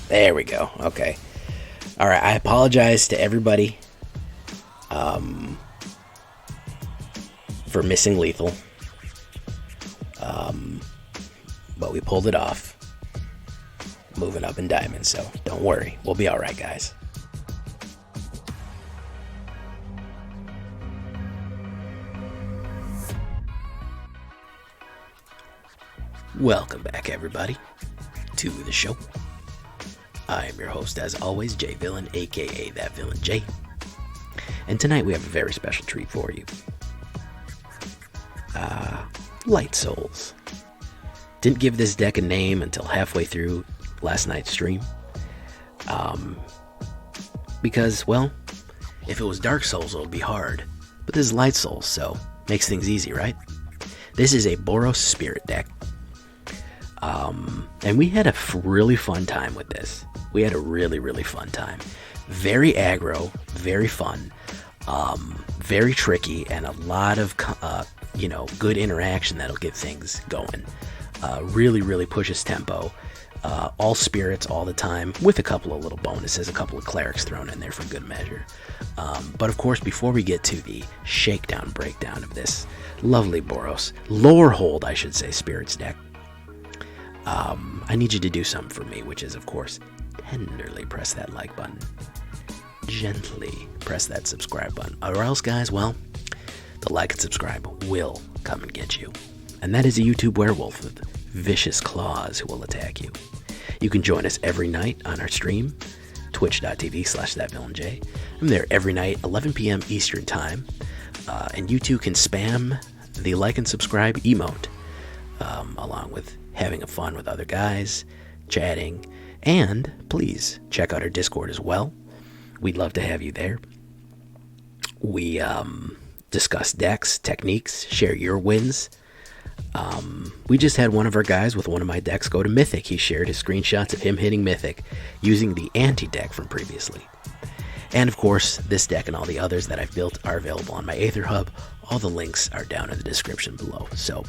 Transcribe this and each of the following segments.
There we go. Okay. All right. I apologize to everybody for missing lethal. But we pulled it off. Moving up in diamonds, so don't worry. We'll be all right, guys. Welcome back, everybody, to the show. I am your host, as always, Jay Villain, aka That Villain Jay. And tonight we have a very special treat for you. Light Souls. Didn't give this deck a name until halfway through last night's stream. Because, well, if it was Dark Souls, it would be hard. But this is Light Souls, so makes things easy, right? This is a Boros Spirit deck. And we had a really fun time with this. We had a really, really fun time. Very aggro, very fun, very tricky, and a lot of, good interaction that'll get things going. Really, really pushes tempo. All spirits all the time, with a couple of little bonuses, a couple of clerics thrown in there for good measure. But of course, before we get to the shakedown breakdown of this lovely Boros, Lorehold, I should say, spirits deck, I need you to do something for me, which is, of course, tenderly press that like button. Gently press that subscribe button. Or else, guys, well, the like and subscribe will come and get you. And that is a YouTube werewolf with vicious claws who will attack you. You can join us every night on our stream, twitch.tv/thatvillainj. I'm there every night, 11 p.m. Eastern Time. And you too can spam the like and subscribe emote, along with having a fun with other guys, chatting, and please check out our Discord as well. We'd love to have you there. We discuss decks, techniques, share your wins. We just had one of our guys with one of my decks go to Mythic. He shared his screenshots of him hitting Mythic using the anti-deck from previously. And of course, this deck and all the others that I've built are available on my AetherHub. All the links are down in the description below. So,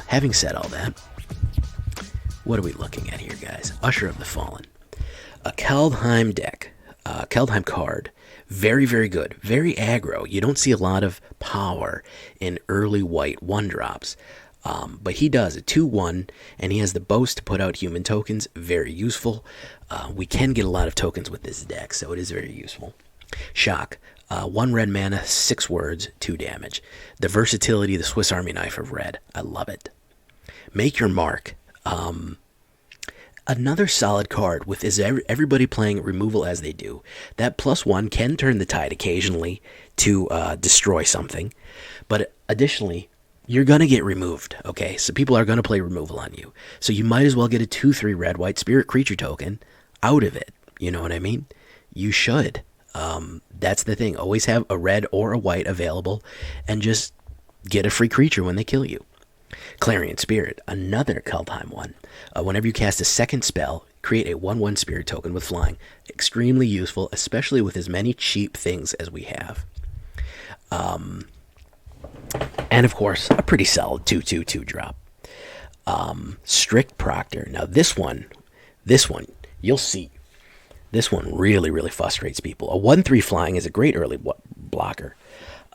having said all that, what are we looking at here, guys? Usher of the Fallen. A Kaldheim deck. Kaldheim card. Very, very good. Very aggro. You don't see a lot of power in early white 1-drops. But he does a 2/1, and he has the boast to put out human tokens. Very useful. We can get a lot of tokens with this deck, so it is very useful. Shock. 1 red mana, 6 words, 2 damage. The versatility, the Swiss Army knife of red. I love it. Make Your Mark. Another solid card with everybody playing removal as they do. That +1 can turn the tide occasionally to destroy something. But additionally, you're going to get removed, okay? So people are going to play removal on you. So you might as well get a 2/3 red-white spirit creature token out of it. You know what I mean? You should. That's the thing. Always have a red or a white available and just get a free creature when they kill you. Clarion Spirit, another Kaldheim one. Whenever you cast a second spell, create a 1/1 spirit token with flying. Extremely useful, especially with as many cheap things as we have. And of course, a pretty solid 2/2 drop. Strict Proctor. Now this one, you'll see. This one really, really frustrates people. A 1/3 flying is a great early blocker.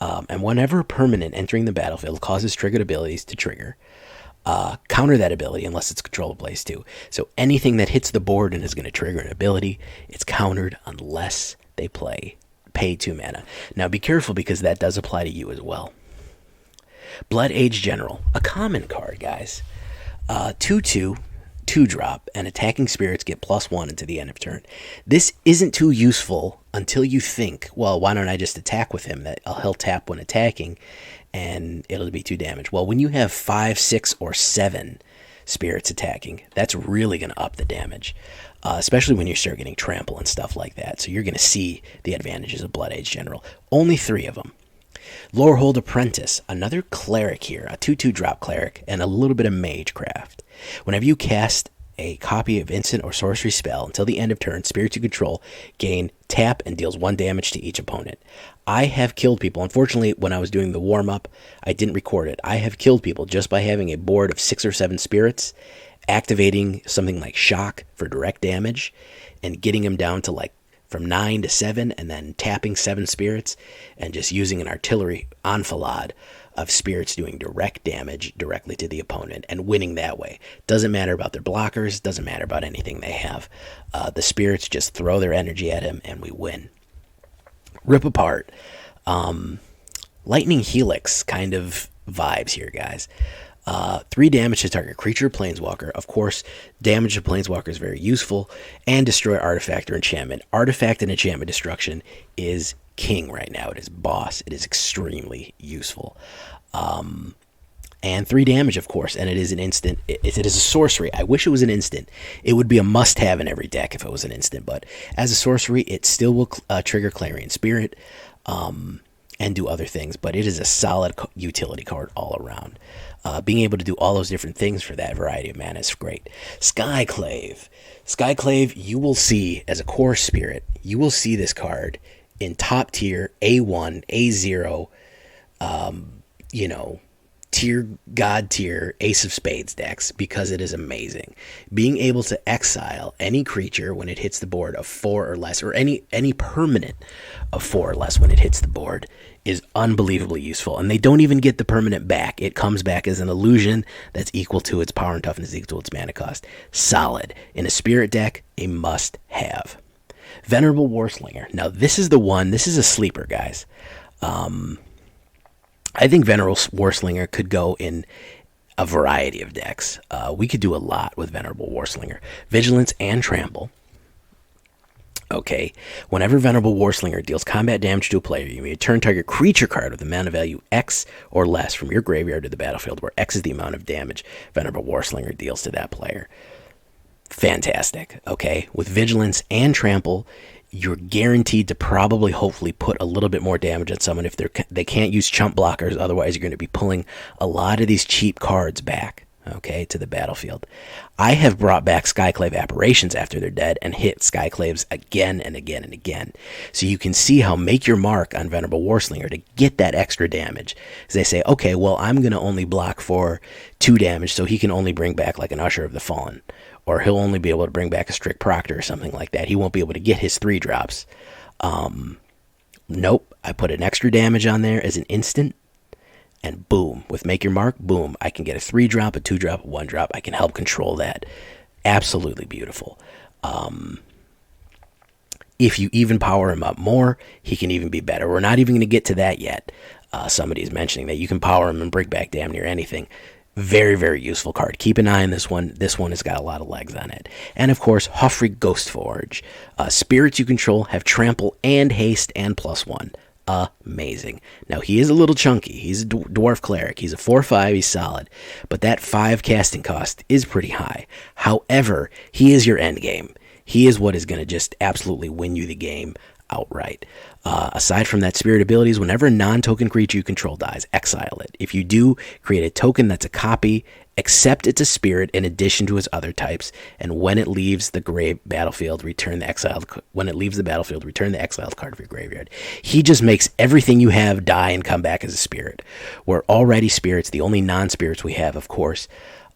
And whenever a permanent entering the battlefield causes triggered abilities to trigger, counter that ability unless it's controlled place too. So anything that hits the board and is going to trigger an ability, it's countered unless they pay 2 mana. Now be careful because that does apply to you as well. Blood Age General, a common card, guys. 2/2, 2-drop, and attacking spirits get +1 until the end of turn. This isn't too useful until you think, well, why don't I just attack with him? He'll tap when attacking, and it'll be 2 damage. Well, when you have 5, 6, or 7 spirits attacking, that's really going to up the damage, especially when you start getting trample and stuff like that. So you're going to see the advantages of Blood Age General. Only 3 of them. Lorehold Apprentice, another cleric here, a 2/2 drop cleric, and a little bit of magecraft. Whenever you cast a copy of instant or sorcery spell until the end of turn, spirits you control gain tap and deals 1 damage to each opponent. I have killed people. Unfortunately, when I was doing the warm-up, I didn't record it. I have killed people just by having a board of 6 or 7 spirits activating something like Shock for direct damage and getting him down to like from 9 to 7, and then tapping 7 spirits and just using an artillery enfilade of spirits doing direct damage directly to the opponent and winning that way. Doesn't matter about their blockers, doesn't matter about anything they have. The spirits just throw their energy at him and we win. Rip Apart. Lightning Helix kind of vibes here, guys. 3 damage to target creature, planeswalker. Of course, damage to planeswalker is very useful. And destroy artifact or enchantment. Artifact and enchantment destruction is king right now. It is boss. It is extremely useful. And 3 damage, of course, and it is an instant. It is a sorcery. I wish it was an instant. It would be a must-have in every deck if it was an instant, but as a sorcery, it still will trigger Clarion Spirit and do other things, but it is a solid utility card all around. Being able to do all those different things for that variety of mana is great. Skyclave. Skyclave, you will see, as a core spirit, you will see this card in top tier, A1, A0, God tier Ace of Spades decks, because it is amazing. Being able to exile any creature when it hits the board of 4 or less, or any permanent of 4 or less when it hits the board, is unbelievably useful. And they don't even get the permanent back. It comes back as an illusion that's equal to its power and toughness, equal to its mana cost. Solid. In a spirit deck, a must-have. Venerable Warsinger. Now, this is the one. This is a sleeper, guys. I think Venerable Warsinger could go in a variety of decks. We could do a lot with Venerable Warsinger. Vigilance and Trample. Okay, whenever Venerable Warsinger deals combat damage to a player, you may return target creature card with a mana value X or less from your graveyard to the battlefield, where X is the amount of damage Venerable Warsinger deals to that player. Fantastic. Okay, with Vigilance and Trample, you're guaranteed to probably, hopefully, put a little bit more damage on someone if they can't use chump blockers. Otherwise, you're going to be pulling a lot of these cheap cards back, okay, to the battlefield. I have brought back Skyclave Apparitions after they're dead and hit Skyclaves again and again and again. So you can see how make your mark on Venerable Warslinger to get that extra damage. Because they say, okay, well, I'm going to only block for 2 damage, so he can only bring back like an Usher of the Fallen. Or he'll only be able to bring back a Strict Proctor or something like that. He won't be able to get his 3 drops. Nope. I put an extra damage on there as an instant. And boom. With Make Your Mark, boom. I can get a 3 drop, a 2 drop, a 1 drop. I can help control that. Absolutely beautiful. If you even power him up more, he can even be better. We're not even going to get to that yet. Somebody's mentioning that you can power him and bring back damn near anything. Very, very useful card. Keep an eye on this one. This one has got a lot of legs on it. And, of course, Hofri Ghostforge. Spirits you control have trample and haste and +1. Amazing. Now, he is a little chunky. He's a dwarf cleric. He's a 4/5. He's solid. But that 5 casting cost is pretty high. However, he is your end game. He is what is going to just absolutely win you the game outright. Aside from that, spirit abilities, whenever a non-token creature you control dies, exile it. If you do, create a token that's a copy, except it's a spirit in addition to its other types, and when it leaves the battlefield, return the exiled card of your graveyard. He just makes everything you have die and come back as a spirit. We're already spirits. The only non-spirits we have, of course,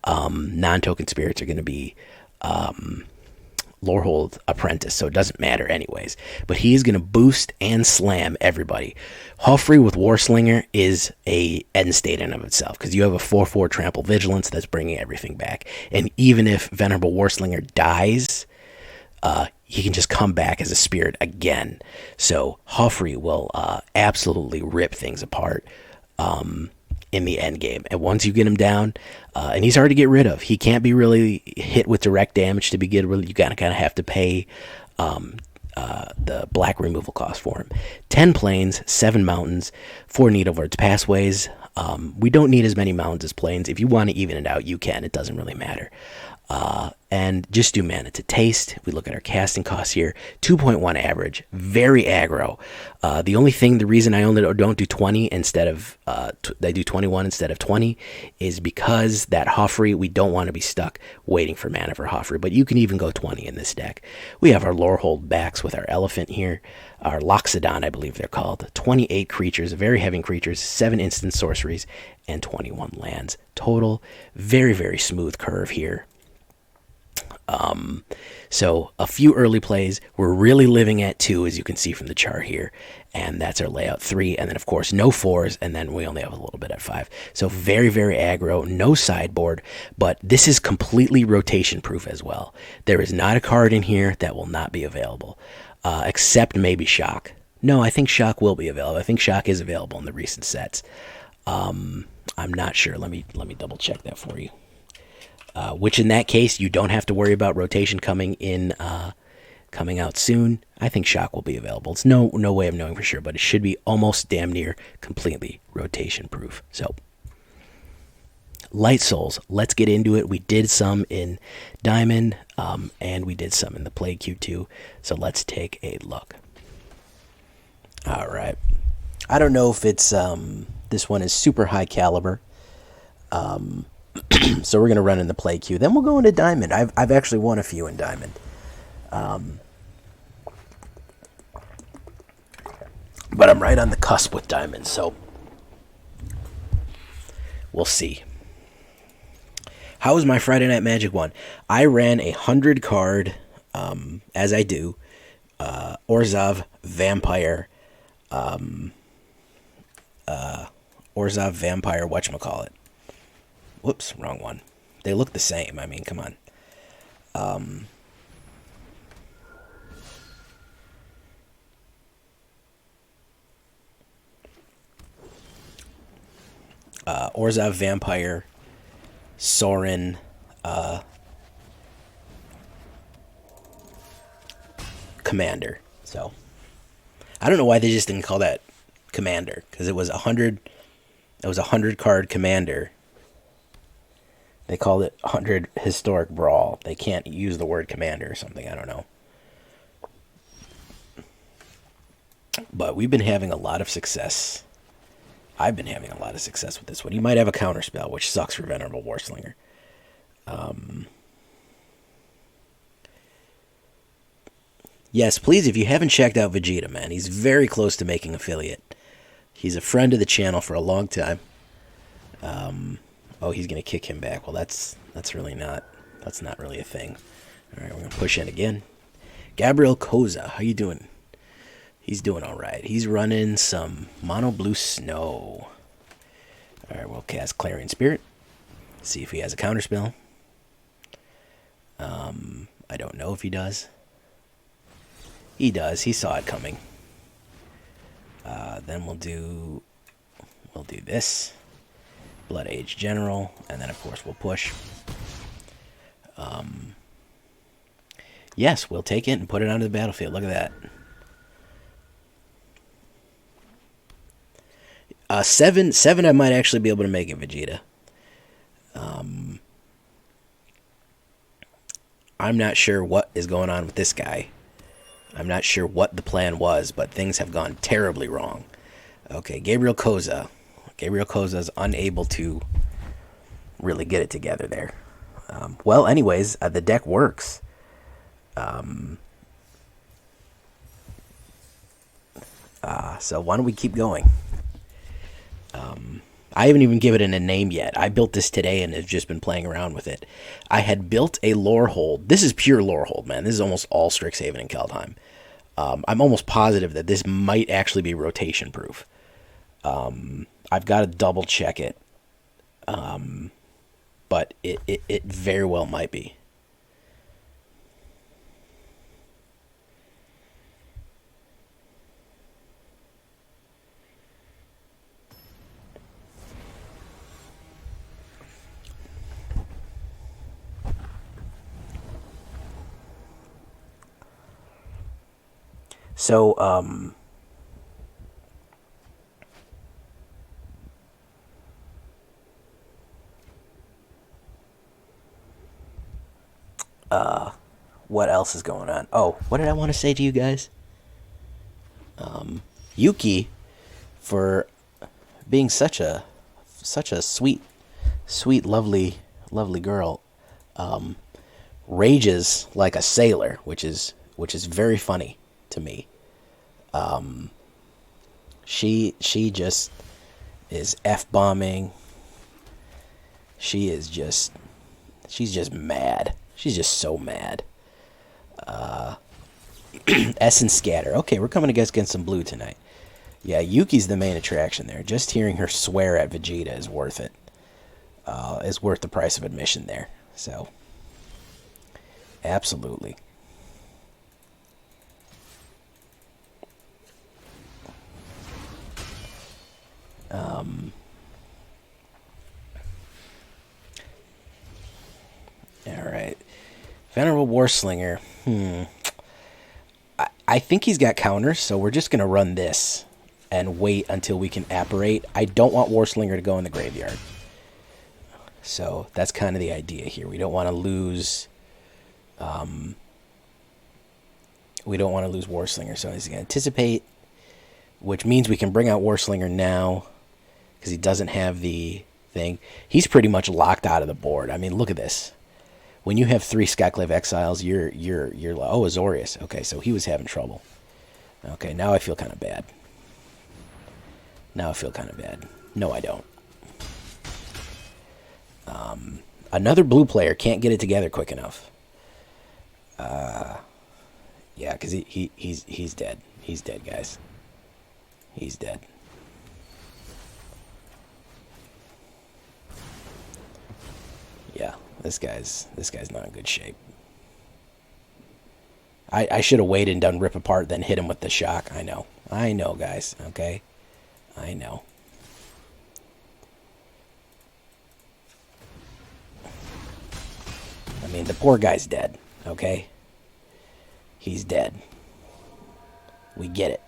non-token spirits are going to be Lorehold Apprentice, so it doesn't matter anyways. But he is going to boost and slam everybody. Hofri with Warslinger is a end state in of itself, because you have a 4/4 trample vigilance that's bringing everything back. And even if Venerable Warslinger dies, he can just come back as a spirit again. So Hofri will absolutely rip things apart in the end game. And once you get him down, and he's hard to get rid of. He can't be really hit with direct damage to begin with. You kind of have to pay the black removal cost for him. 10 plains, 7 mountains, 4 Needleverge Pathways. We don't need as many mountains as plains. If you want to even it out, you can. It doesn't really matter. And just do mana to taste. We look at our casting costs here. 2.1 average. Very aggro. The reason I only don't do 20 instead of, I do 21 instead of 20 is because that Hofri, we don't want to be stuck waiting for mana for Hofri. But you can even go 20 in this deck. We have our Lorehold backs with our elephant here. Our Loxodon, I believe they're called. 28 creatures, very heavy creatures, 7 instant sorceries, and 21 lands total. Very, very smooth curve here. So a few early plays. We're really living at 2, as you can see from the chart here. And that's our layout 3. And then, of course, no 4s. And then we only have a little bit at 5. So very, very aggro. No sideboard. But this is completely rotation proof as well. There is not a card in here that will not be available. Except maybe Shock. No, I think Shock will be available. I think Shock is available in the recent sets. I'm not sure. Let me double check that for you. Which in that case, you don't have to worry about rotation coming out soon. I think Shock will be available. It's no way of knowing for sure, but it should be almost damn near completely rotation proof. So, Light Souls, let's get into it. We did some in Diamond, and we did some in the Plague Q2. So let's take a look. All right. I don't know if it's this one is super high caliber. So we're going to run in the play queue. Then we'll go into Diamond. I've actually won a few in Diamond. But I'm right on the cusp with Diamond, so we'll see. How was my Friday Night Magic one? I ran a 100 card, as I do, Orzhov Vampire, whatchamacallit. Whoops, wrong one. They look the same. I mean, come on. Orzhov Vampire, Sorin, Commander. So, I don't know why they just didn't call that Commander, because it was 100. It was a 100 card Commander. They called it 100 Historic Brawl. They can't use the word Commander or something. I don't know. But we've been having a lot of success. I've been having a lot of success with this one. You might have a counterspell, which sucks for Venerable Warsinger. Yes, please, if you haven't checked out Vegeta, man, he's very close to making affiliate. He's a friend of the channel for a long time. Oh, he's going to kick him back. Well, that's really not, that's not really a thing. All right, we're going to push in again. Gabriel Koza, how you doing? He's doing all right. He's running some mono blue snow. All right, we'll cast Clarion Spirit. See if he has a counterspell. I don't know if he does. He does. He saw it coming. Then we'll do this. Blood Age General, and then of course we'll push. Yes, we'll take it and put it onto the battlefield. Look at that. 7 I might actually be able to make it, Vegeta. I'm not sure what is going on with this guy. I'm not sure what the plan was, but things have gone terribly wrong. Okay, Gabriel Koza. Gabriel Koza is unable to really get it together there. Well, anyways, the deck works. So why don't we keep going? I haven't even given it a name yet. I built this today and have just been playing around with it. I had built a Lorehold. This is pure Lorehold, man. This is almost all Strixhaven and Kaldheim. I'm almost positive that this might actually be rotation proof. I've got to double check it. But it very well might be. So, what else is going on? Oh, what did I want to say to you guys? Yuki, for being such a sweet, lovely girl, rages like a sailor, which is very funny to me. She just is F-bombing. She's just mad. She's just so mad. Essence Scatter. Okay, we're coming against some blue tonight. Yeah, Yuki's the main attraction there. Just hearing her swear at Vegeta is worth it. Is worth the price of admission there. So, absolutely. Alright. Venerable Warsinger. I think he's got counters, so we're just going to run this and wait until we can apparate. I don't want Warslinger to go in the graveyard. So that's kind of the idea here. We don't want to lose... we don't want to lose Warslinger, so he's going to anticipate, which means we can bring out Warslinger now because he doesn't have the thing. He's pretty much locked out of the board. I mean, look at this. When you have 3 Skyclave Exiles, you're oh, Azorius. Okay, so he was having trouble. Okay, now I feel kind of bad. Now I feel kind of bad. No, I don't. Another blue player can't get it together quick enough. Yeah, because he's dead. He's dead, guys. He's dead. Yeah, this guy's not in good shape. I should have waited and done Rip Apart, then hit him with the shock. I know, guys. Okay, I know. I mean, the poor guy's dead. Okay, he's dead. We get it.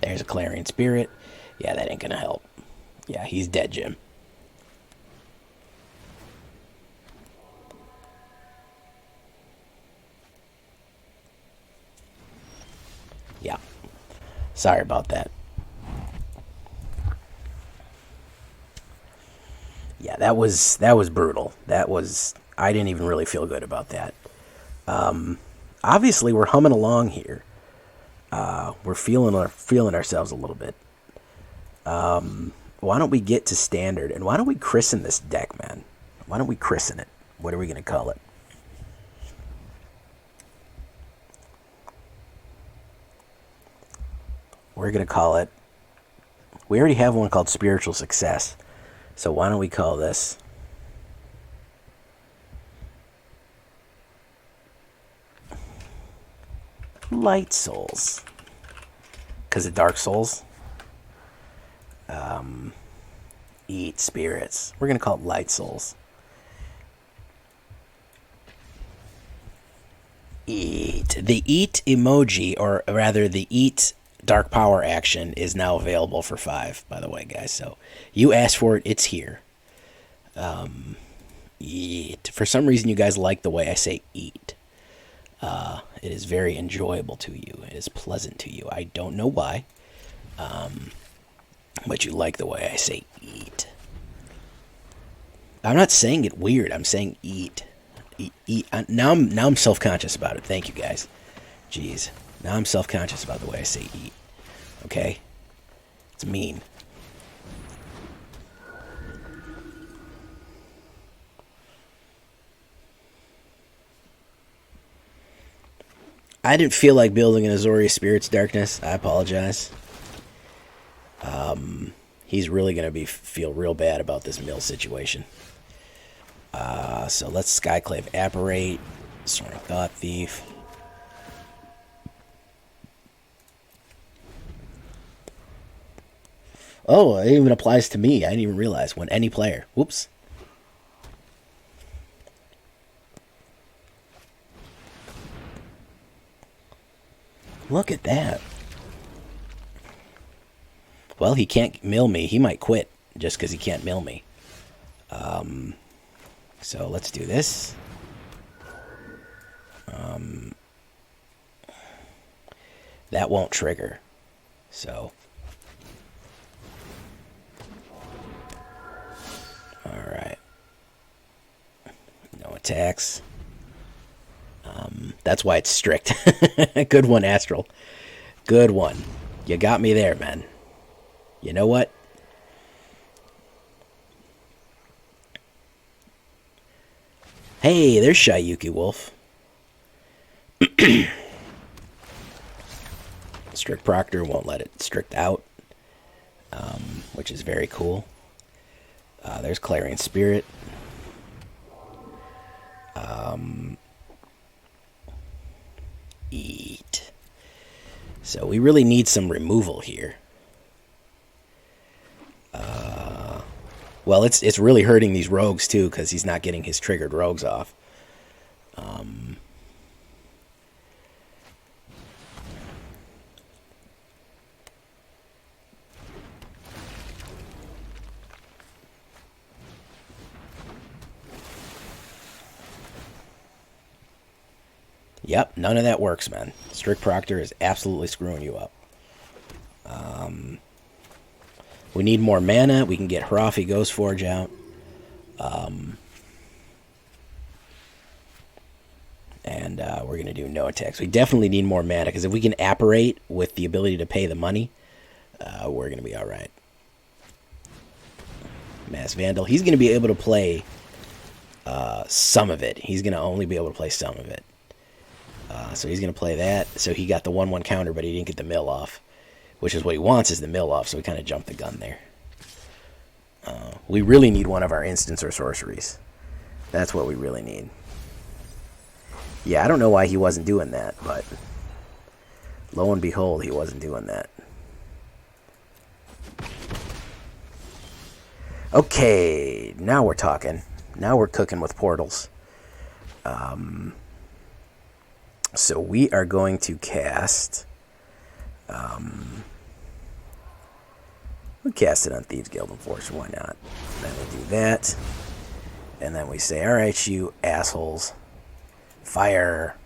There's a Clarion Spirit. Yeah, that ain't gonna help. Yeah, he's dead, Jim. Yeah. Sorry about that. Yeah, that was brutal. I didn't even really feel good about that. Obviously, we're humming along here. We're feeling ourselves a little bit. Why don't we get to standard, and why don't we christen this deck, man? Why don't we christen it? What are we going to call it? We're going to call it... We already have one called Spiritual Success. So why don't we call this... Light Souls. Because of Dark Souls. Eat Spirits. We're going to call it Light Souls. Eat. The Eat emoji, or rather the Eat Dark Power action, is now available for 5, by the way, guys. So you asked for it, it's here. Eat. For some reason, you guys like the way I say eat. It is very enjoyable to you. It is pleasant to you. I don't know why. But you like the way I say eat. I'm not saying it weird. I'm saying eat. Eat. Now I'm self-conscious about it. Thank you, guys. Jeez. Now I'm self-conscious about the way I say eat. Okay? It's mean. I didn't feel like building an Azorius Spirit's Darkness. I apologize. He's really going to feel real bad about this mill situation. So let's Skyclave Apparate. Soaring Thought Thief. Oh, it even applies to me. I didn't even realize. When any player. Whoops. Look at that. Well, he can't mill me. He might quit just because he can't mill me. So let's do this. That won't trigger. So. Alright. No attacks. That's why it's strict. Good one, Astral. Good one. You got me there, man. You know what? Hey, there's Shayuki Wolf. Strict Proctor won't let it strict out, which is very cool. There's Clarion Spirit. Eat. So we really need some removal here. Well, it's really hurting these rogues too, because he's not getting his triggered rogues off. Yep, none of that works, man. Strict Proctor is absolutely screwing you up. We need more mana. We can get Hofri Ghostforge out. And we're going to do no attacks. We definitely need more mana, because if we can apparate with the ability to pay the money, we're going to be alright. Mass Vandal. He's going to be able to play some of it. He's going to only be able to play some of it. So he's going to play that. So he got the 1/1 counter, but he didn't get the mill off. Which is what he wants, is the mill off, so we kind of jumped the gun there. We really need one of our instants or sorceries. That's what we really need. Yeah, I don't know why he wasn't doing that, but lo and behold, he wasn't doing that. Okay, now we're talking. Now we're cooking with portals. So we are going to cast... we'll cast it on Thieves Guild, unfortunately. Why not? Then we do that. And then we say, alright, you assholes. Fire.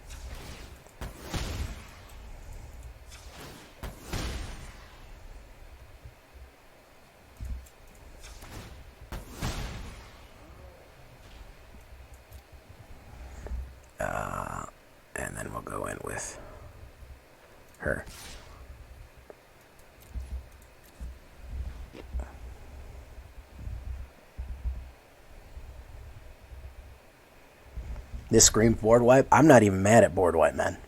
And then we'll go in with her. This screams board wipe. I'm not even mad at board wipe, man.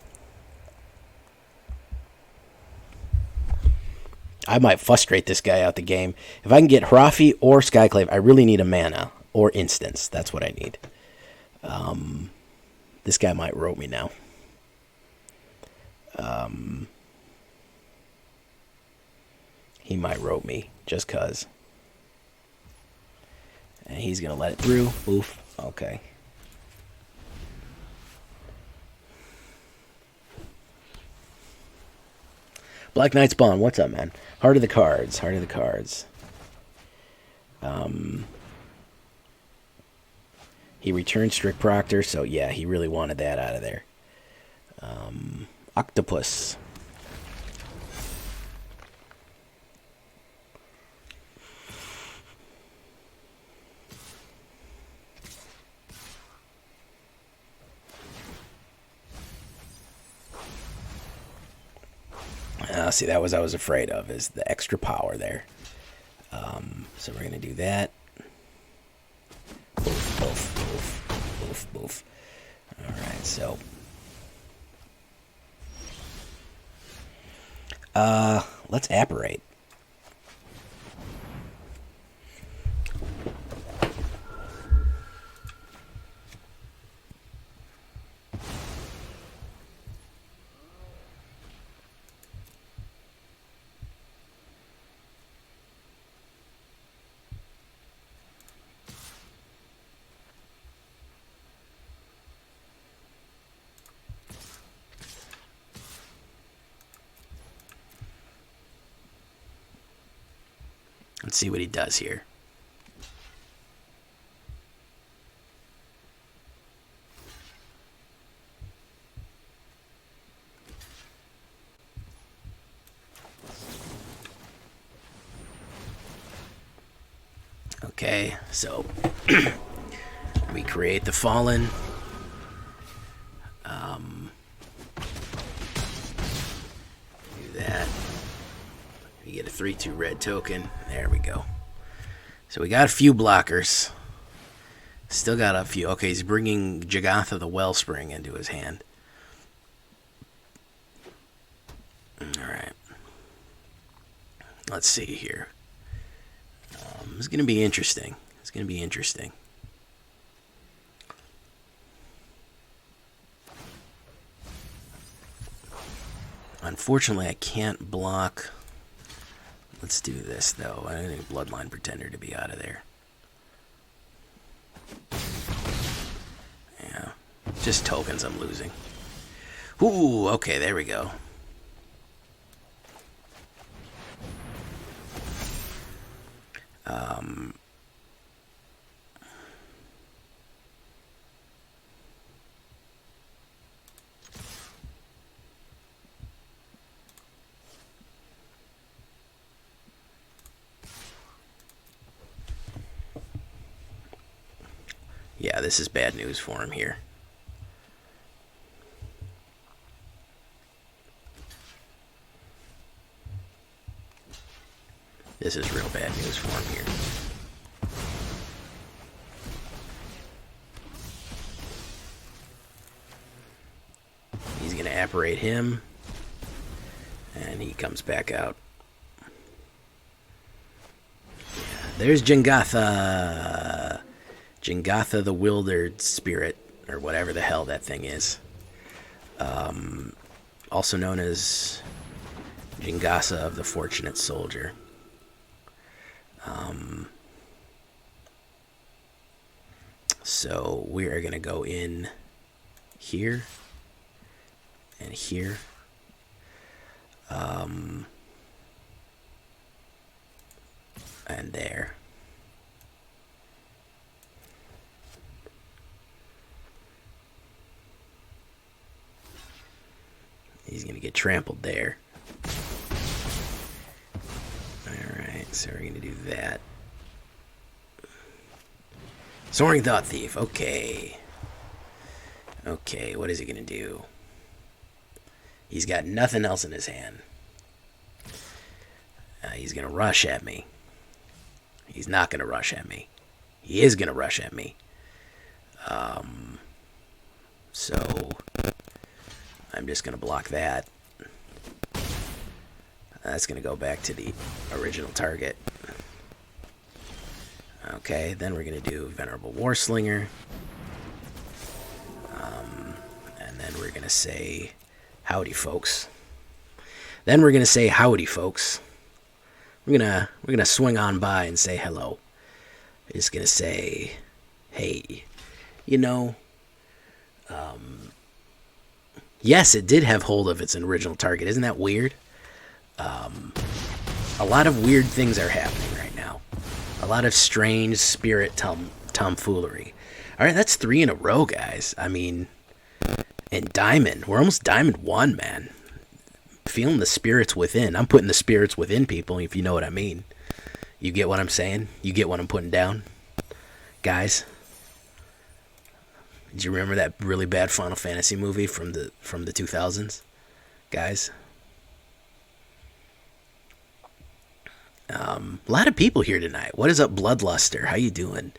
I might frustrate this guy out the game. If I can get Hofri or Skyclave, I really need a mana or instance. That's what I need. This guy might rope me now. He might rope me just cause. And he's gonna let it through. Oof. Okay. Black Knight Spawn, what's up, man? Heart of the Cards, Heart of the Cards. He returned Strict Proctor, so yeah, he really wanted that out of there. Octopus. See, that was what I was afraid of, is the extra power there. So we're going to do that. Boof, boof, boof, boof, boof. Alright, so. Let's apparate. Let's see what he does here. Okay, so we create the Fallen. Do that. You get a 3/2 red token. There we go. So we got a few blockers. Still got a few. Okay, he's bringing Jagatha the Wellspring into his hand. Alright. Let's see here. It's going to be interesting. It's going to be interesting. Unfortunately, I can't block. Let's do this, though. I need Bloodline Pretender to be out of there. Yeah. Just tokens I'm losing. Ooh, okay, there we go. Yeah, this is bad news for him here. This is real bad news for him here. He's going to apparate him. And he comes back out. Yeah, there's Jagatha. Jagatha the Wildered Spirit, or whatever the hell that thing is. Also known as Jingasa of the Fortunate Soldier. So we are going to go in here and here. And there. He's going to get trampled there. Alright, so we're going to do that. Soaring Thought Thief, okay. Okay, what is he going to do? He's got nothing else in his hand. He's going to rush at me. He's not going to rush at me. He is going to rush at me. So I'm just going to block that. That's going to go back to the original target. Okay, then we're going to do Venerable Warsinger. And then we're going to say, howdy, folks. Then we're going to say, howdy, folks. We're gonna swing on by and say hello. We're just going to say, hey, you know, yes, it did have hold of its original target. Isn't that weird? A lot of weird things are happening right now. A lot of strange spirit tomfoolery. All right, that's 3 in a row, guys. I mean, and Diamond. We're almost Diamond 1, man. Feeling the spirits within. I'm putting the spirits within people, if you know what I mean. You get what I'm saying? You get what I'm putting down? Guys, did you remember that really bad Final Fantasy movie from the 2000s? Guys? A lot of people here tonight. What is up, Bloodluster? How you doing?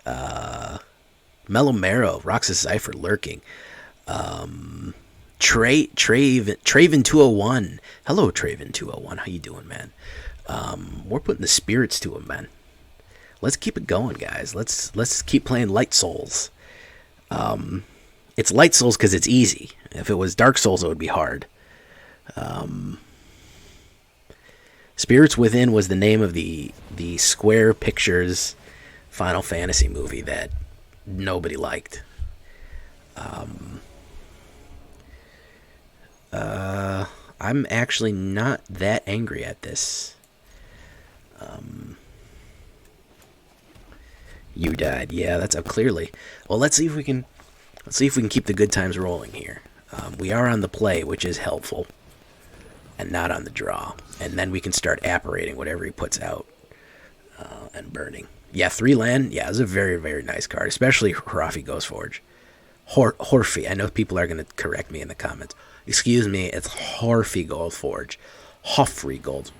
Mellow Marrow, Roxas Cypher lurking. Traven 201. Hello, Traven 201. How you doing, man? We're putting the spirits to him, man. Let's keep it going, guys. Let's keep playing Light Souls. It's Light Souls because it's easy. If it was Dark Souls, it would be hard. Spirits Within was the name of the Square Pictures Final Fantasy movie that nobody liked. I'm actually not that angry at this. You died. Yeah, that's up clearly. Well, let's see if we can keep the good times rolling here. We are on the play, which is helpful, and not on the draw. And then we can start apparating whatever he puts out and burning. Yeah, 3 land. Yeah, it's a very, very nice card, especially Hofri Ghostforge. Hofri. I know people are going to correct me in the comments. Excuse me, it's Hofri Ghostforge. Hofri Gold.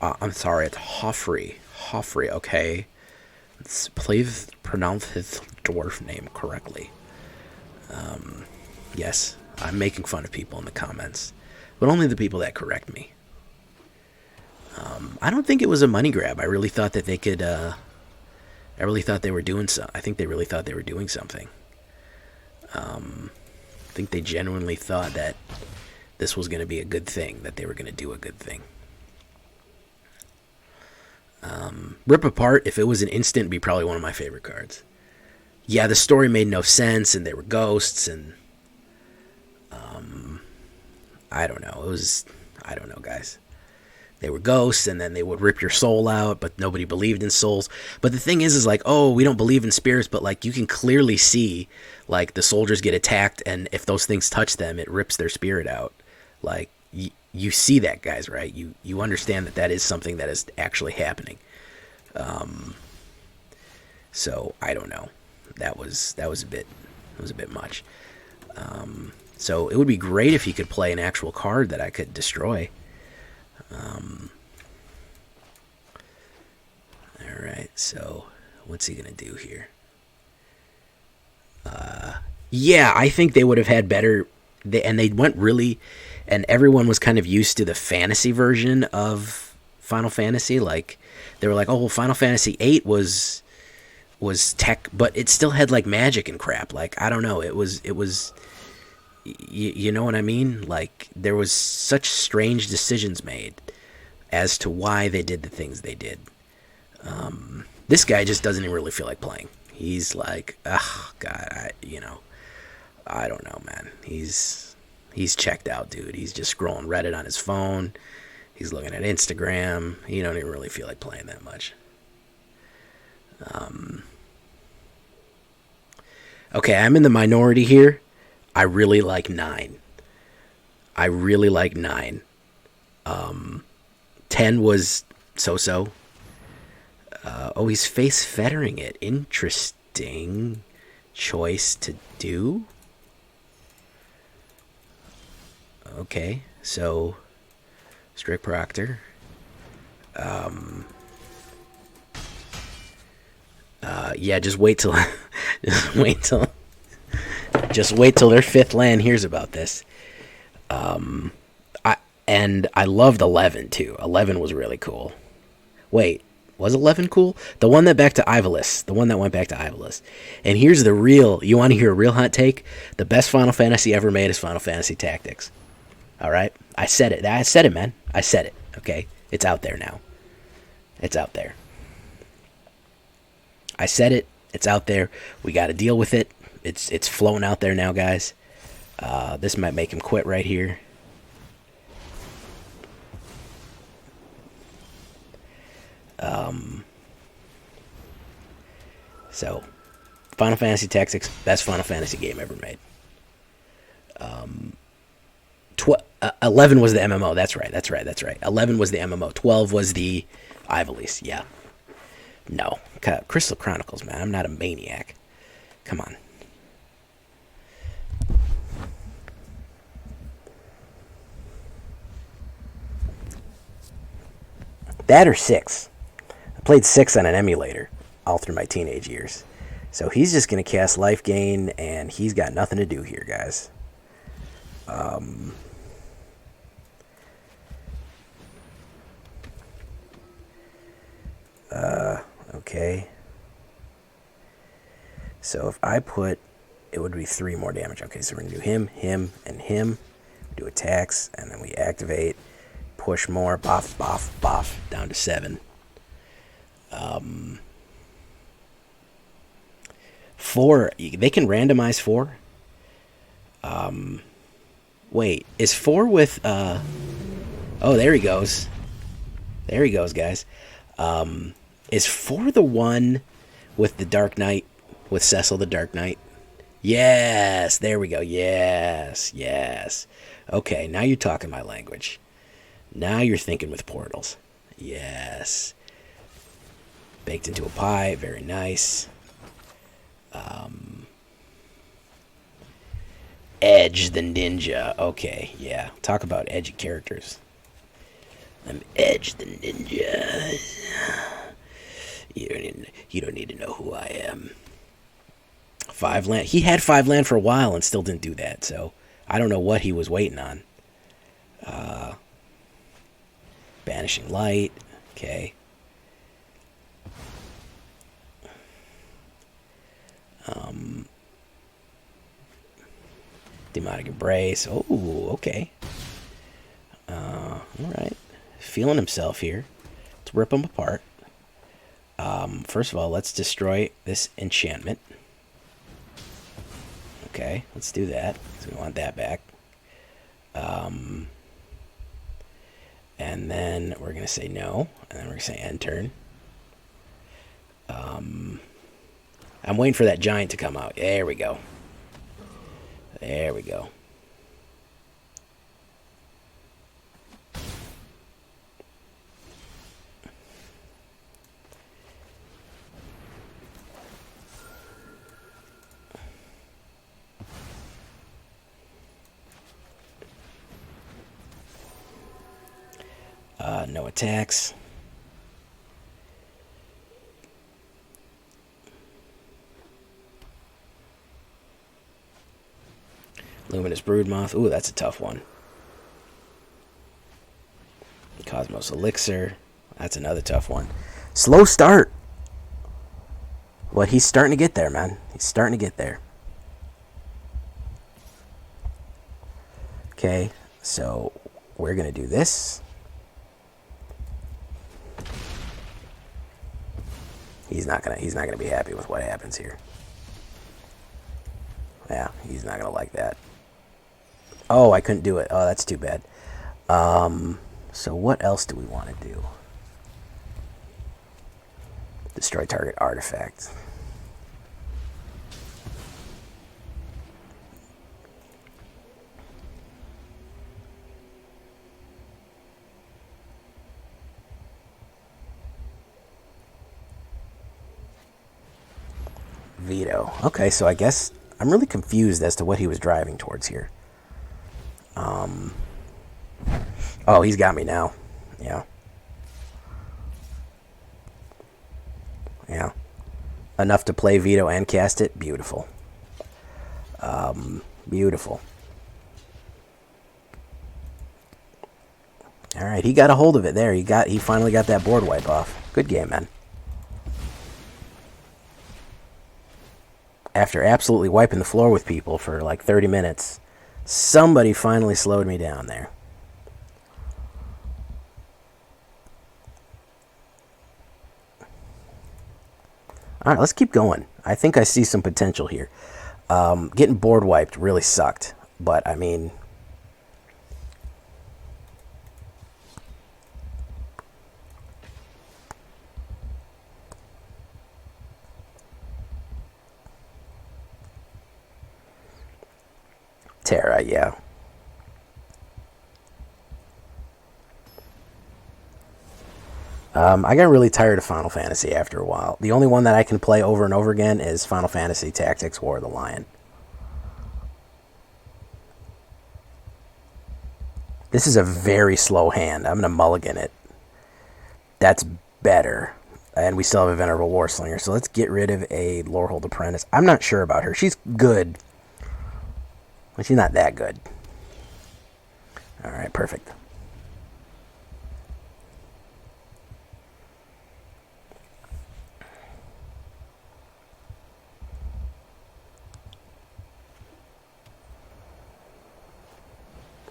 I'm sorry, it's Hofri. Hofri, okay. Please pronounce his dwarf name correctly. Yes, I'm making fun of people in the comments, but only the people that correct me. I don't think it was a money grab. I really thought that they could. I really thought they were doing so. I think they really thought they were doing something. I think they genuinely thought that this was going to be a good thing. That they were going to do a good thing. Rip Apart, if it was an instant, would be probably one of my favorite cards. Yeah, the story made no sense, and they were ghosts, and I don't know. I don't know, guys. They were ghosts, and then they would rip your soul out, but nobody believed in souls. But the thing is like, oh, we don't believe in spirits, but like you can clearly see, like the soldiers get attacked, and if those things touch them, it rips their spirit out. Like you see that, guys, right? You understand that is something that is actually happening. So I don't know. That was a bit much. So it would be great if he could play an actual card that I could destroy. Alright, so what's he gonna do here? Yeah, I think they would have had better. They went really, and everyone was kind of used to the fantasy version of Final Fantasy. Like they were like, oh, well, Final Fantasy VIII was tech, but it still had like magic and crap. Like I don't know, it was. You know what I mean? Like there was such strange decisions made as to why they did the things they did. This guy just doesn't even really feel like playing. He's like, ugh, God, I don't know, man. He's checked out, dude. He's just scrolling Reddit on his phone. He's looking at Instagram. He don't even really feel like playing that much. Okay, I'm in the minority here. I really like 9. 10 was so-so. Oh, he's face fettering it. Interesting choice to do. Okay, so Strict Proctor. Yeah, just wait till just wait till their 5th land hears about this. I loved 11 too. 11 was really cool. Wait, was 11 cool? The one that went back to Ivalice. And here's the real. You want to hear a real hot take? The best Final Fantasy ever made is Final Fantasy Tactics. All right, I said it, man. I said it. Okay, it's out there now. It's out there. I said it. It's out there. We got to deal with it. It's flowing out there now, guys. This might make him quit right here. So, Final Fantasy Tactics, best Final Fantasy game ever made. 11 was the MMO. That's right. 11 was the MMO. 12 was the Ivalice. Yeah. No. Crystal Chronicles, man. I'm not a maniac. Come on. That or 6. I played 6 on an emulator all through my teenage years. So he's just going to cast Life Gain, and he's got nothing to do here, guys. Okay. So if I put, it would be 3 more damage. Okay, so we're going to do him, and him. Do attacks, and then we activate. Push more, boff, down to 7. 4, they can randomize 4. Wait, is 4 with, oh, there he goes. There he goes, guys. Is 4 the one with the Dark Knight, with Cecil the Dark Knight? Yes, there we go. Yes. Okay, now you're talking my language. Now you're thinking with portals. Yes. Baked into a pie. Very nice. Edge the Ninja. Okay, yeah. Talk about edgy characters. I'm Edge the Ninja. You don't need to know who I am. 5 land. He had 5 land for a while and still didn't do that, so I don't know what he was waiting on. Banishing Light. Okay. Demonic Embrace. Oh, okay. Alright. Feeling himself here. Let's rip him apart. First of all, let's destroy this enchantment. Okay, let's do that, because we want that back. And then we're going to say no, and then we're going to say end turn. I'm waiting for that giant to come out. There we go. There we go. No attacks. Luminous Broodmoth. Ooh, that's a tough one. Cosmos Elixir. That's another tough one. Slow start. But he's starting to get there, man. He's starting to get there. Okay, so we're going to do this. He's not gonna be happy with what happens here. Yeah, he's not gonna like that. Oh, I couldn't do it. Oh, that's too bad. So what else do we want to do? Destroy target artifact. Veto. Okay, so I guess I'm really confused as to what he was driving towards here. Oh, he's got me now. Yeah. Yeah. Enough to play veto and cast it. Beautiful. Beautiful. All right, he got a hold of it there. He finally got that board wipe off. Good game, man. After absolutely wiping the floor with people for like 30 minutes, somebody finally slowed me down there. All right, let's keep going. I think I see some potential here. Getting board wiped really sucked, but I mean... Terra, yeah. I got really tired of Final Fantasy after a while. The only one that I can play over and over again is Final Fantasy Tactics War of the Lion. This is a very slow hand. I'm going to mulligan it. That's better. And we still have a Venerable Warsinger. So let's get rid of a Lorehold Apprentice. I'm not sure about her. She's good. But she's not that good. Alright, perfect.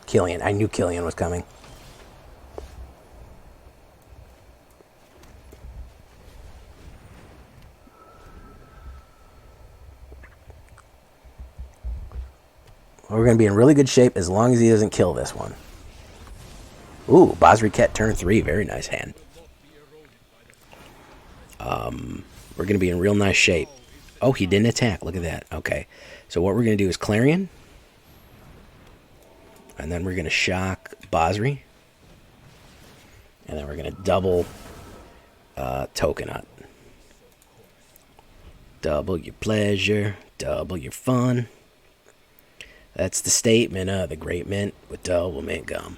Killian. I knew Killian was coming. We're going to be in really good shape as long as he doesn't kill this one. Ooh, Basriket turn 3. Very nice hand. We're going to be in real nice shape. Oh, he didn't attack. Look at that. Okay. So what we're going to do is Clarion. And then we're going to shock Basri. And then we're going to double Tokenut. Double your pleasure. Double your fun. That's the statement of the Great Mint with double mint gum.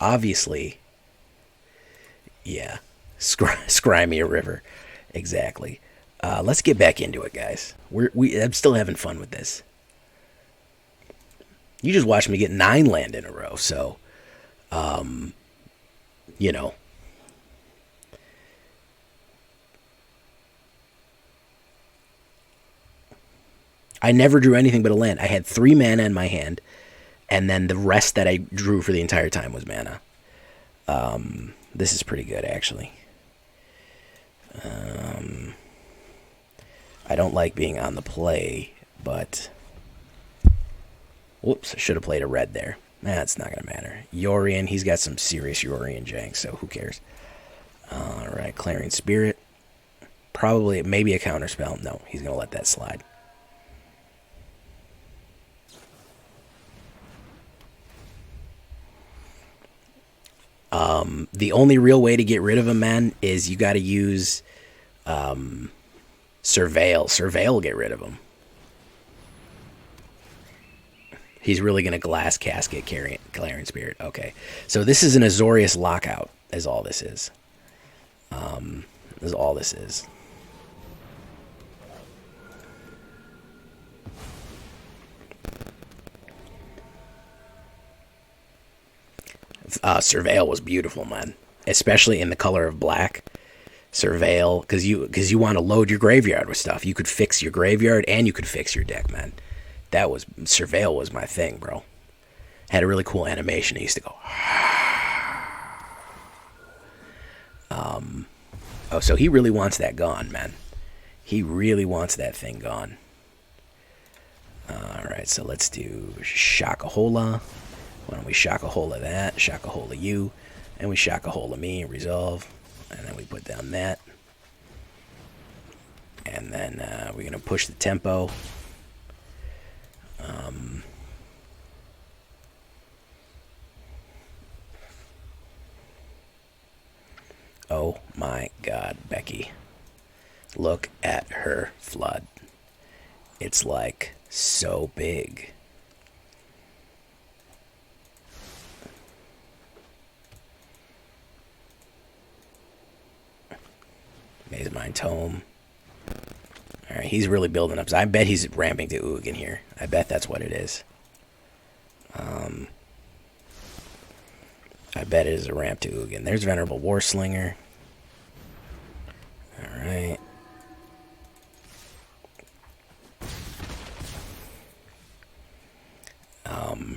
Obviously, yeah, scry me a river. Exactly. Let's get back into it, guys. I'm still having fun with this. You just watched me get 9 land in a row, so, you know. I never drew anything but a land. I had 3 mana in my hand, and then the rest that I drew for the entire time was mana. This is pretty good, actually. I don't like being on the play, but... Whoops, I should have played a red there. That's not going to matter. Yorion, he's got some serious Yorion jank, so who cares? Alright, Clarion Spirit. Probably, maybe a counterspell. No, he's going to let that slide. The only real way to get rid of him, man, is you got to use Surveil. Surveil will get rid of him. He's really going to Glass Casket Clarion Spirit. Okay. So this is an Azorius Lockout, is all this is. Is all this is. Surveil was beautiful, man. Especially in the color of black. Surveil, because you want to load your graveyard with stuff. You could fix your graveyard and you could fix your deck, man. That was Surveil was my thing, bro. Had a really cool animation. It used to go. Oh, so he really wants that gone, man. He really wants that thing gone. All right, so let's do Shakahola. Why don't we Shakahola that, Shakahola you, and we Shakahola me, resolve, and then we put down that. And then we're going to push the tempo. Oh my God, Becky. Look at her flood. It's like so big. Maze Mind Tome. Alright, he's really building up. I bet he's ramping to Ugin here. I bet that's what it is. I bet it is a ramp to Ugin. There's Venerable Warsinger. Alright.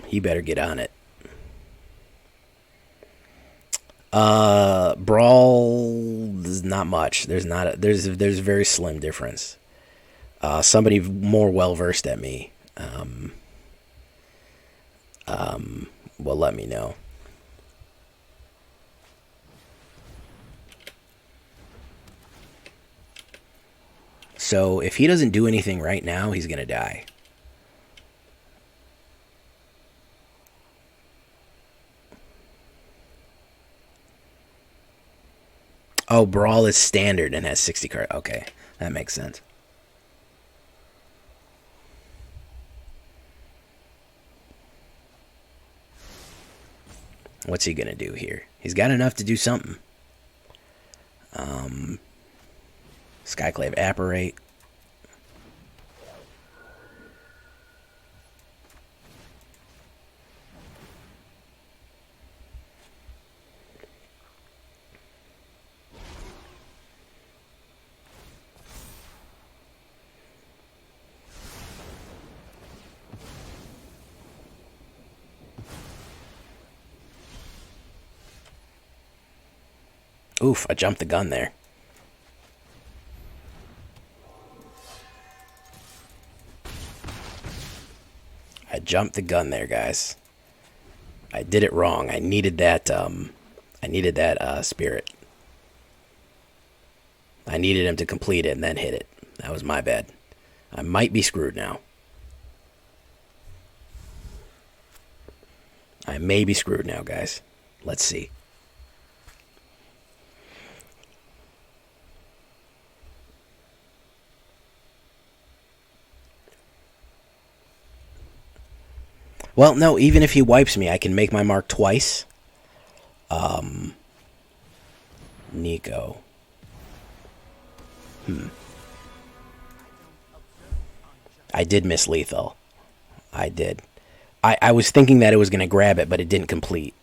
He better get on it. Brawl is not much. There's a very slim difference. Somebody more well versed at me will let me know. So if he doesn't do anything right now, he's gonna die. Oh, Brawl is standard and has 60 cards. Okay, that makes sense. What's he gonna do here? He's got enough to do something. Skyclave Apparition. Oof, I jumped the gun there. I jumped the gun there, guys. I did it wrong. I needed that spirit. I needed him to complete it and then hit it. That was my bad. I might be screwed now. I may be screwed now, guys. Let's see. Well, no, even if he wipes me, I can make my mark twice. Nico. I did miss lethal. I did. I was thinking that it was going to grab it, but it didn't complete.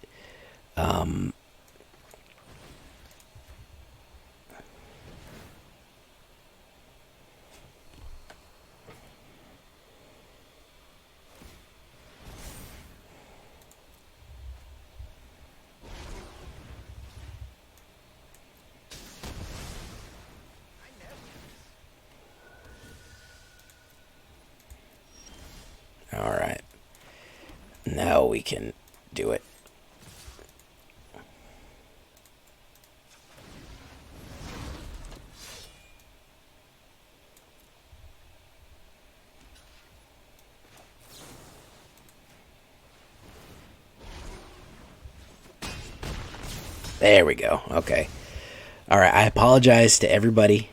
Alright. Now we can do it. There we go. Okay. Alright, I apologize to everybody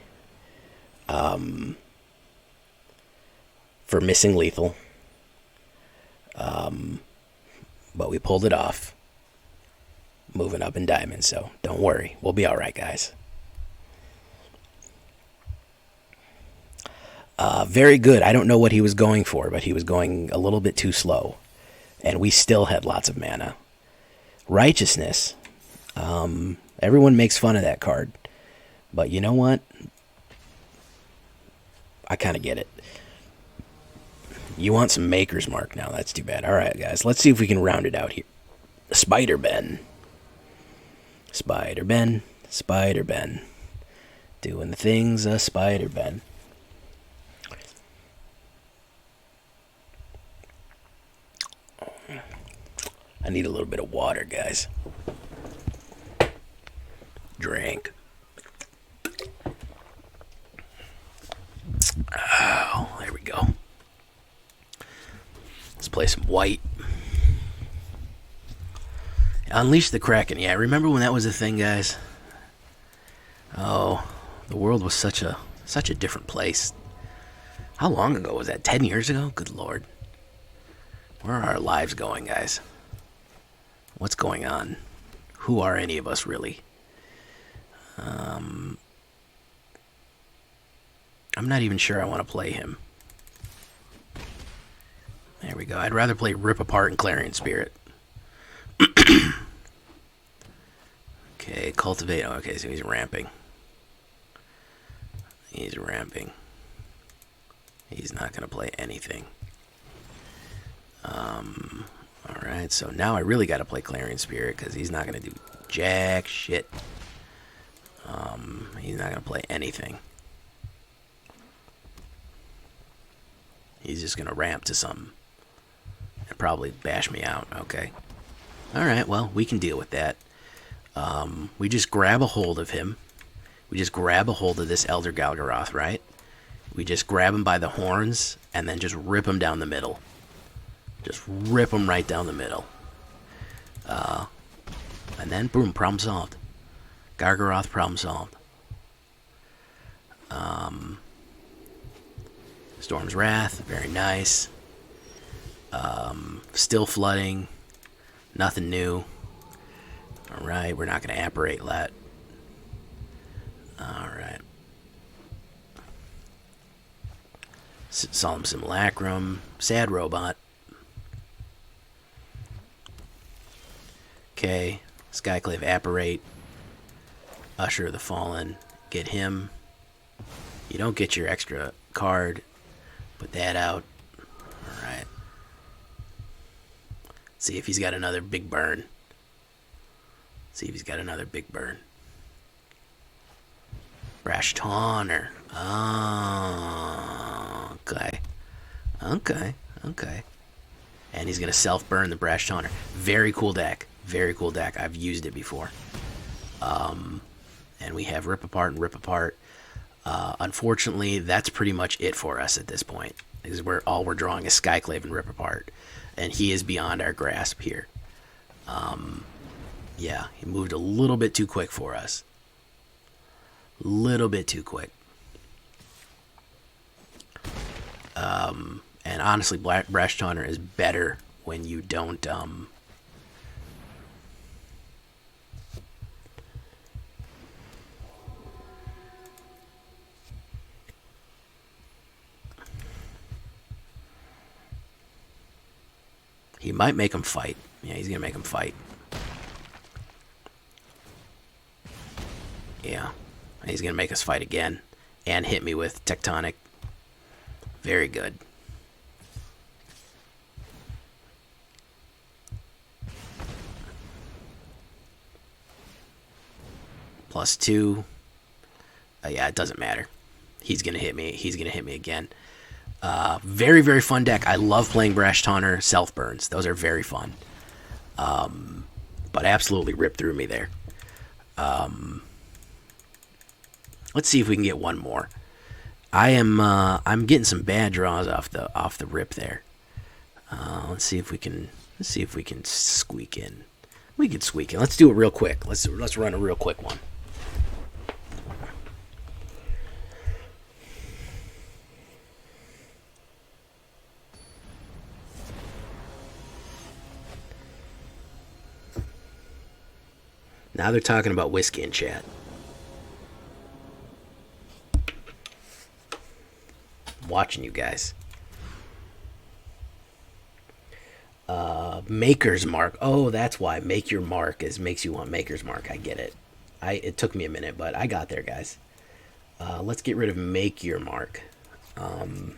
for missing lethal. But we pulled it off. Moving up in diamonds, so don't worry. We'll be alright, guys. Very good. I don't know what he was going for, but he was going a little bit too slow. And we still had lots of mana. Righteousness. Everyone makes fun of that card. But you know what? I kind of get it. You want some Maker's Mark now. That's too bad. Alright, guys. Let's see if we can round it out here. Spider Ben. Spider Ben. Spider Ben. Doing the things a Spider Ben. I need a little bit of water, guys. Drink. Oh, there we go. Let's play some white. Unleash the Kraken. Yeah, remember when that was a thing, guys? Oh, the world was such a different place. How long ago was that? 10 years ago? Good Lord. Where are our lives going, guys? What's going on? Who are any of us, really? I'm not even sure I want to play him. There we go. I'd rather play Rip Apart and Clarion Spirit. Okay, Cultivate. Oh, okay, so he's ramping. He's ramping. He's not going to play anything. Alright, so now I really got to play Clarion Spirit because he's not going to do jack shit. He's not going to play anything. He's just going to ramp to something. And probably bash me out. Okay. Alright, well, we can deal with that. We just grab a hold of him. We just grab a hold of this Elder Galgaroth, right? We just grab him by the horns and then just rip him down the middle. Just rip him right down the middle. And then, boom, problem solved. Gargaroth, problem solved. Storm's Wrath, very nice. Still flooding. Nothing new. Alright, we're not going to apparate that. Alright. Solemn Simulacrum. Sad Robot. Okay. Skyclave Apparate. Usher the Fallen. Get him. You don't get your extra card. Put that out. Alright. See if he's got another big burn. See if he's got another big burn. Brash Tawner. Oh, okay. Okay. And he's going to self-burn the Brash Tawner. Very cool deck. Very cool deck. I've used it before. And we have Rip Apart and Rip Apart. Unfortunately, that's pretty much it for us at this point. Because all we're drawing is Skyclave and Rip Apart. And he is beyond our grasp here. Yeah, he moved a little bit too quick for us. Little bit too quick. And honestly, Brash Tawner is better when you don't He might make him fight. Yeah, he's going to make him fight. Yeah. He's going to make us fight again. And hit me with Tectonic. Very good. +2. Yeah, it doesn't matter. He's going to hit me. He's going to hit me again. Very, very fun deck. I love playing Brash Taunter, Self-Burns. Those are very fun. But absolutely ripped through me there. Let's see if we can get one more. I'm getting some bad draws off the rip there. Let's see if we can squeak in. We can squeak in. Let's do it real quick. Let's run a real quick one. Now they're talking about whiskey in chat. I'm watching you guys. Maker's Mark. Oh, that's why. Make your mark makes you want Maker's Mark. I get it. It took me a minute, but I got there, guys. Let's get rid of Make Your Mark. And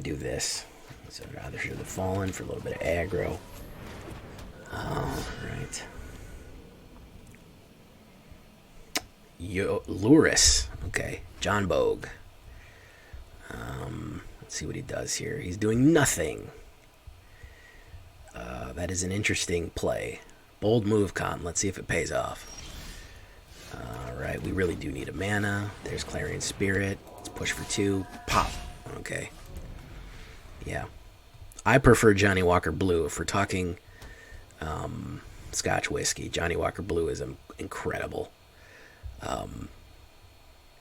do this. So rather should have fallen for a little bit of aggro. Alright. Luris. Okay. John Bogue. Let's see what he does here. He's doing nothing. That is an interesting play. Bold move, Con. Let's see if it pays off. Alright, we really do need a mana. There's Clarion Spirit. Let's push for 2. Pop. Okay. Yeah. I prefer Johnny Walker Blue. If we're talking Scotch whiskey, Johnny Walker Blue is incredible.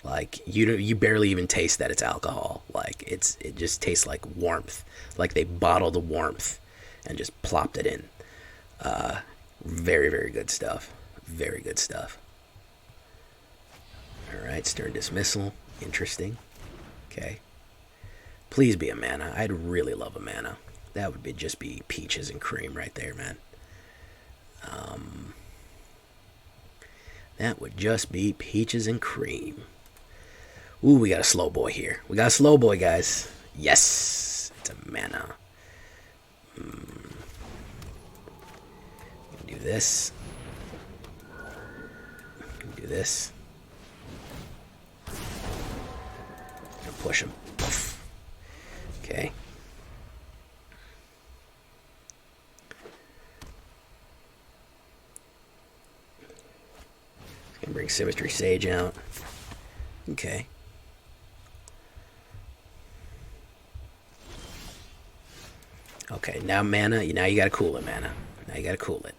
Like you barely even taste that it's alcohol. Like it just tastes like warmth. Like they bottled the warmth and just plopped it in. Very, very good stuff. Very good stuff. Alright, Stern Dismissal. Interesting. Okay. Please be a mana. I'd really love a mana. That would just be peaches and cream right there, man. That would just be peaches and cream. Ooh, we got a slow boy here. We got a slow boy, guys. Yes! It's a mana. Do this. Do this. Gonna push him. Poof. Okay. Gonna bring Symmetry Sage out. Okay. Okay, now mana. Now you gotta cool it, mana. Now you gotta cool it.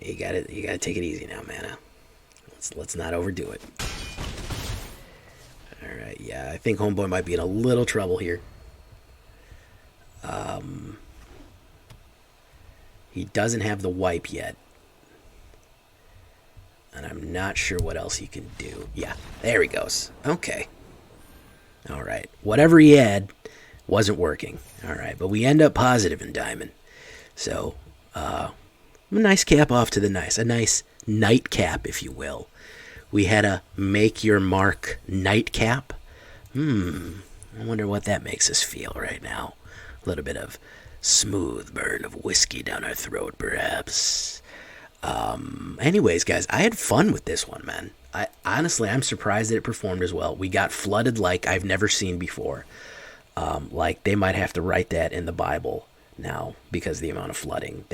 You gotta take it easy now, mana. Let's not overdo it. All right, yeah, I think Homeboy might be in a little trouble here. He doesn't have the wipe yet. And I'm not sure what else he can do. Yeah, there he goes. Okay. All right. Whatever he had wasn't working. All right, but we end up positive in Diamond. So, a nice cap off to the nice. A nice nightcap, if you will. We had a Make Your Mark nightcap. I wonder what that makes us feel right now. A little bit of smooth burn of whiskey down our throat, perhaps. Anyways, guys, I had fun with this one, man. Honestly, I'm surprised that it performed as well. We got flooded like I've never seen before. Like, they might have to write that in the Bible now because of the amount of flooding.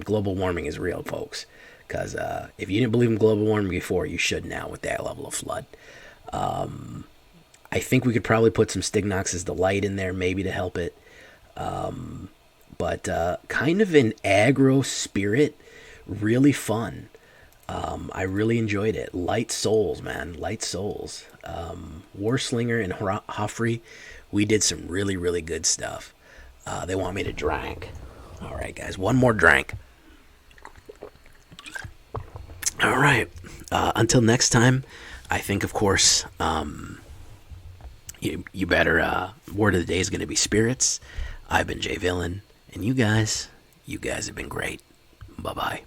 Global warming is real, folks. Because if you didn't believe in global warming before, you should now with that level of flood. I think we could probably put some Stignox's Delight in there, maybe to help it. But kind of an aggro spirit, really fun. I really enjoyed it. Light Souls, man. Light Souls. Warslinger and Hofri, we did some really, really good stuff. They want me to drink. All right, guys. One more drink. All right. Until next time, I think, of course, you better, word of the day is going to be spirits. I've been Jay Villain, and you guys have been great. Bye-bye.